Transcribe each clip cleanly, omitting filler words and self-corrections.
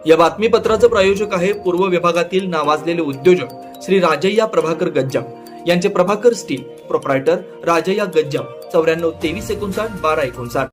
या बातमीपत्राचं प्रायोजक आहे पूर्व विभागातील नावाजलेले उद्योजक श्री राजय्या प्रभाकर गज्जाम यांचे Prabhakar steel, proprietor Rajayya Gajjam, 94 23 59 12 59।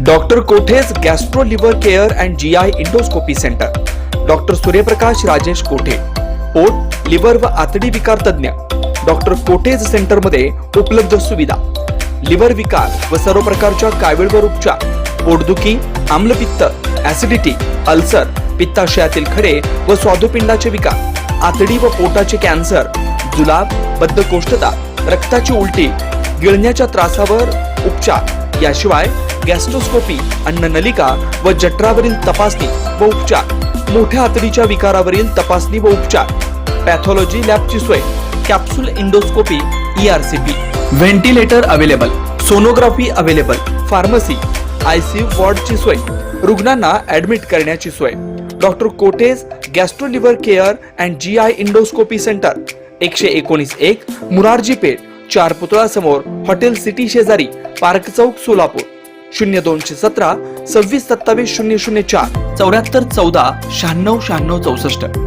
Doctor कोठेज gastro liver care and GI endoscopy centre, doctor Suryaprakash Rajesh कोठे, पोट, लिव्हर व आतडी विकार तज्ञ। डॉक्टर कोठेज सेंटर मध्ये उपलब्ध सुविधा: लिव्हर विकार व सर्व प्रकारच्या कावीळवर उपचार, पोटदुखी, आम्लपित्त, ऍसिडिटी, अल्सर, पित्ताशयातील खडे व स्वादुपिंडाचे विकार, आतडी व पोटाचे कॅन्सर, जुलाब, बद्धकोष्ठता, रक्ताची उलटी, गिळण्याच्या त्रासावर उपचार। याशिवाय गॅस्ट्रोस्कोपी, अन्ननलिका व जठरावरील तपासणी व उपचार, मोठ्या आतडीच्या विकारावरील तपासणी व उपचार, पॅथॉलॉजी लॅबची सोय, capsule endoscopy, ERCP, ventilator available, sonography available, pharmacy, ICU वॉर्डची सोय, रुग्णांना ऍडमिट करण्याची सोय। Doctor कोठेज gastro liver care and GI endoscopy centre, 119-1 Murarji Peth, 4 पुतळा समोर, हॉटेल सिटी शेजारी, पार्क चौक, सोलापूर। 0217 26 27 004 74 14 96 96 64।